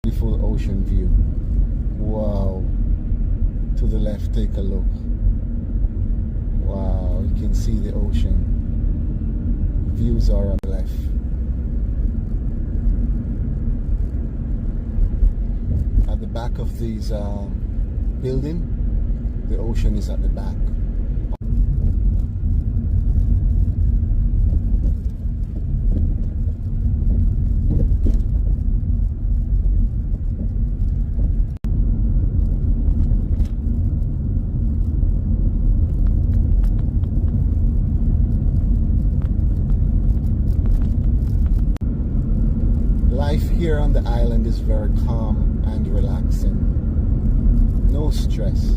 Beautiful ocean view. Wow. To the left, take a look. Wow, you can see the ocean. Views are on the left. At the back of this building, the ocean is at the back. Life here on the island is very calm and relaxing. No stress.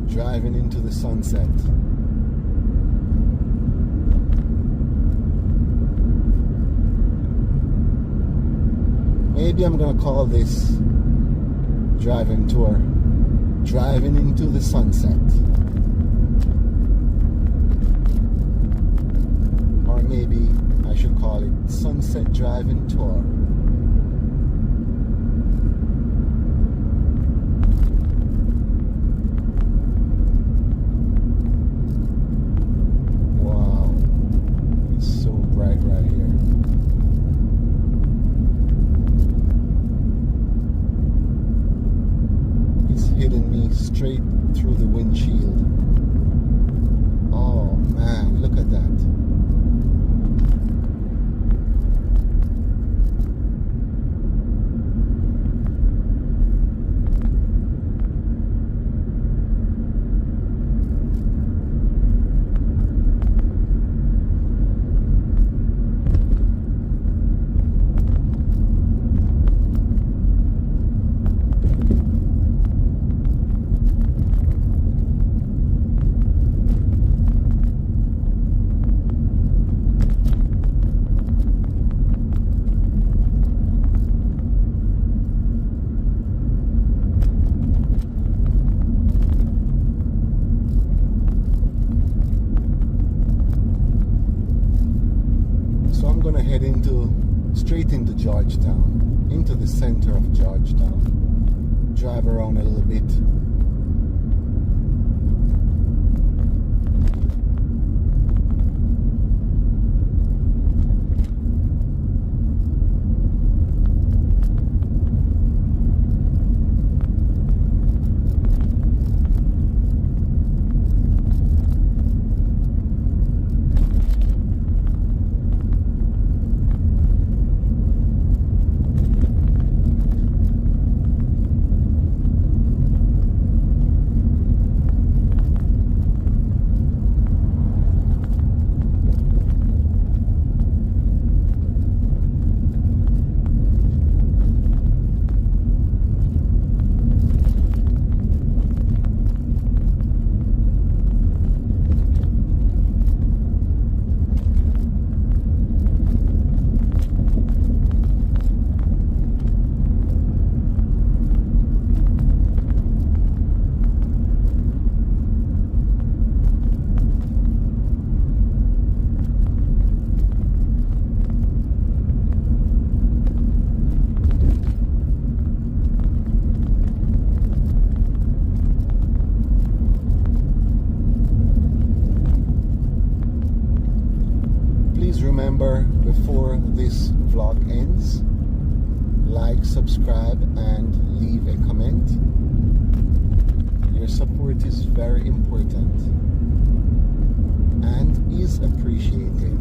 Driving into the sunset. Maybe I'm gonna call this driving tour Driving into the Sunset. Or maybe I should call it Sunset Driving Tour. Wow, it's so bright right here. It's hitting me straight through the windshield. Oh man, look at that. So I'm gonna head straight into Georgetown, into the center of Georgetown. Drive around a little bit. Please remember, before this vlog ends, like, subscribe, and leave a comment. Your support is very important and is appreciated.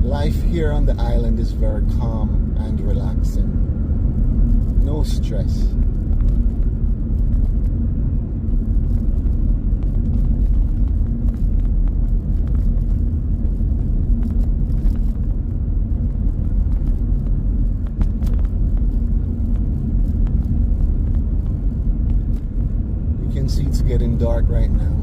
Life here on the island is very calm and relaxing. No stress. can see it's getting dark right now.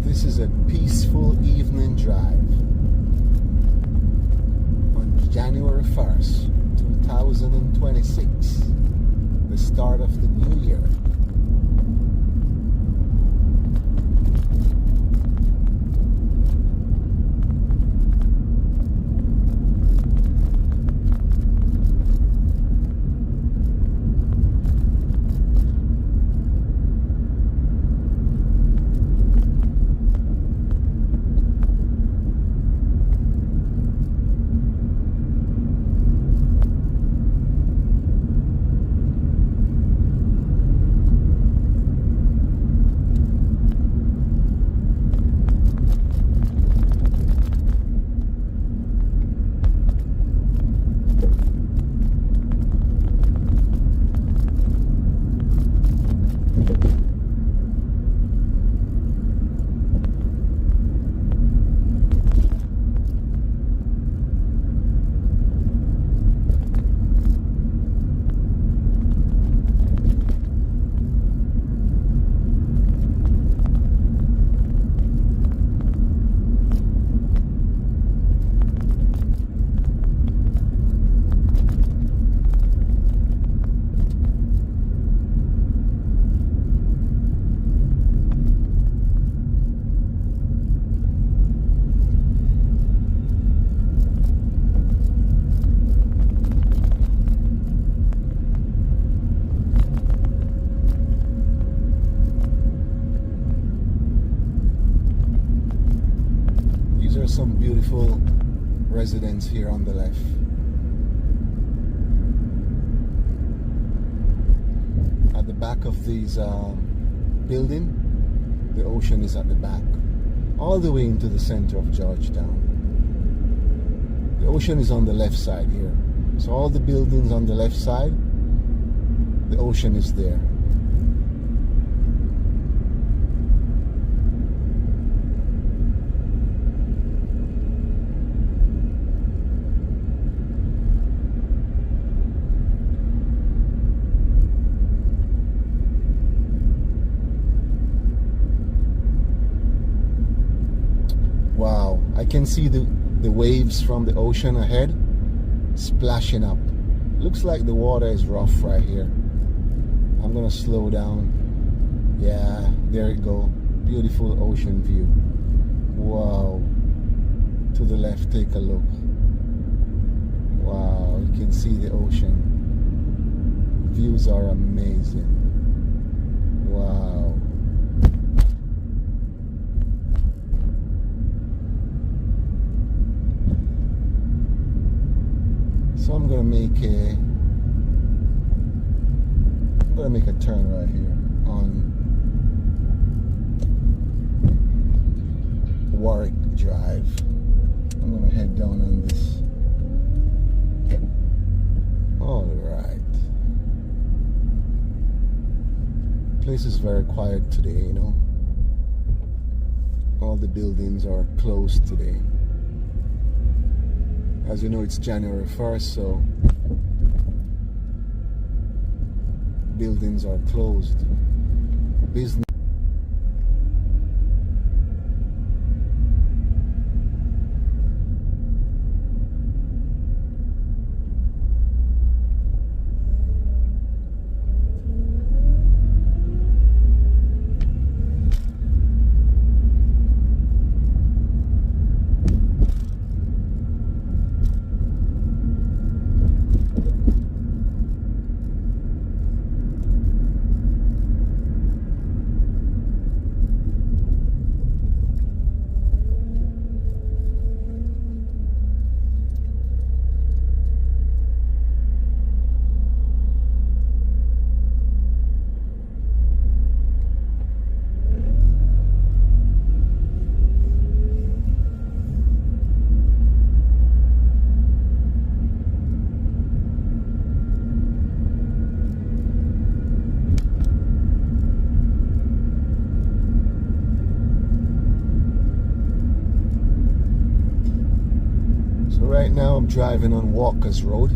This is a peaceful evening drive on January 1st, 2026, the start of the new year. Some beautiful residents here on the left. At the back of these building, the ocean is at the back, all the way into the center of Georgetown. The ocean is on the left side here, so all the buildings on the left side, the ocean is there. Wow, I can see the waves from the ocean ahead splashing up. Looks like the water is rough right here. I'm gonna slow down. Yeah, there it go. Beautiful ocean view. Wow. To the left, take a look. Wow, you can see the ocean. Views are amazing. Wow. So I'm gonna make a turn right here on Warwick Drive. I'm gonna head down on this. All right. Place is very quiet today, you know. All the buildings are closed today. As you know, it's January 1st, so buildings are closed. Business. Right now I'm driving on Walker's Road.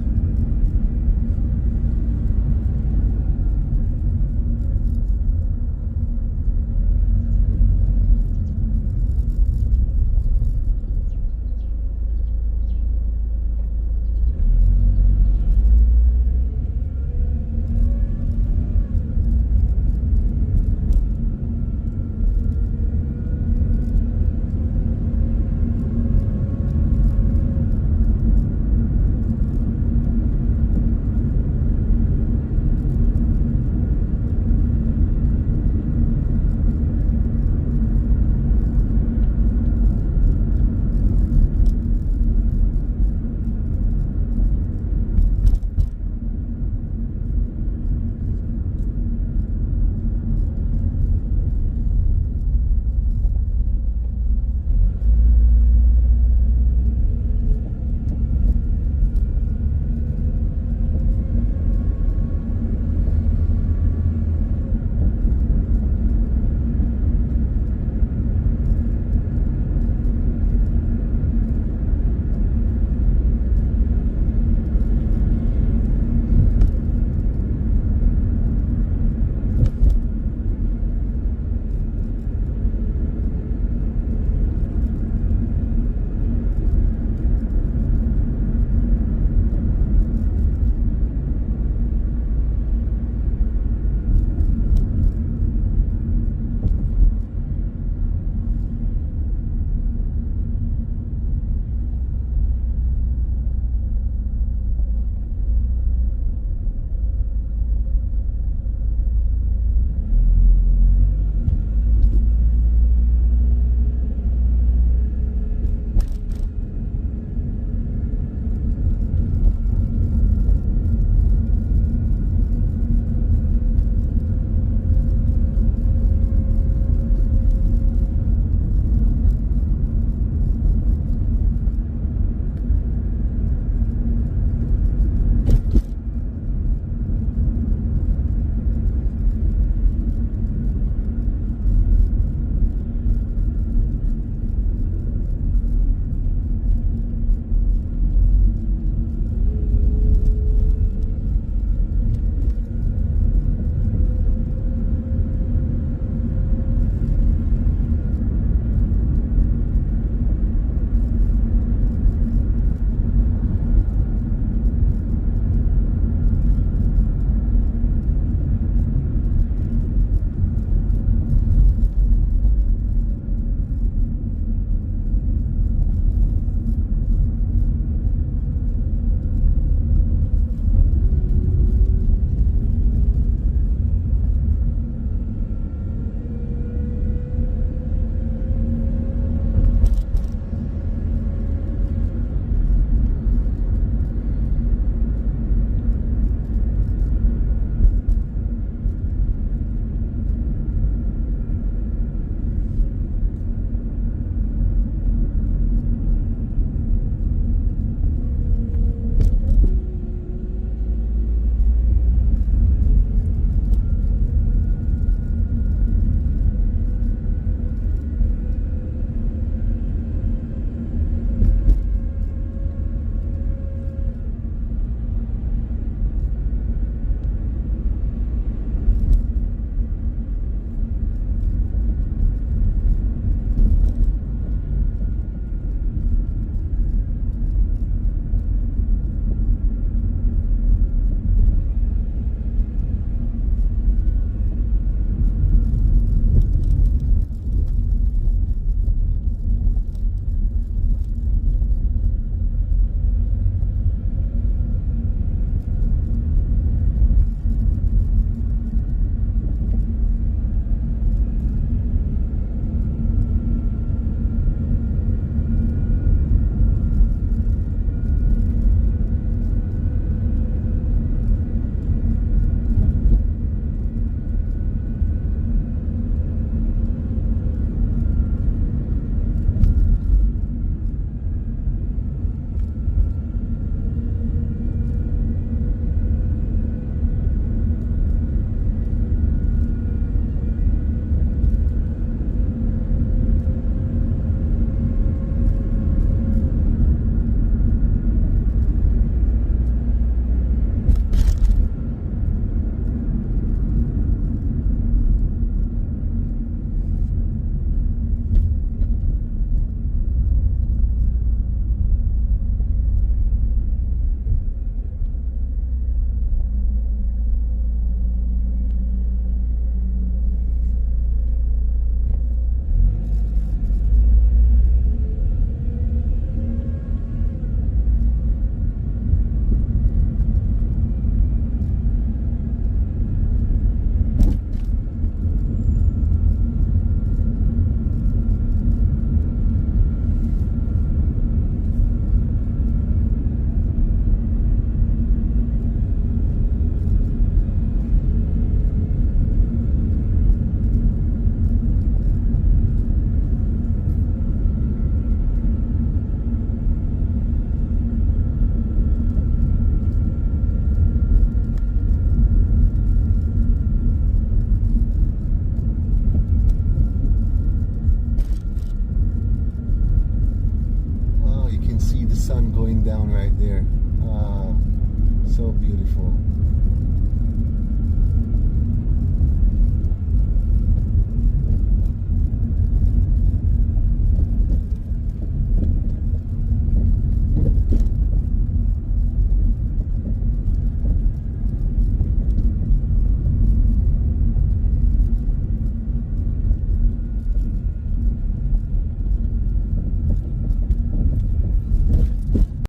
down right there. Ah, so beautiful.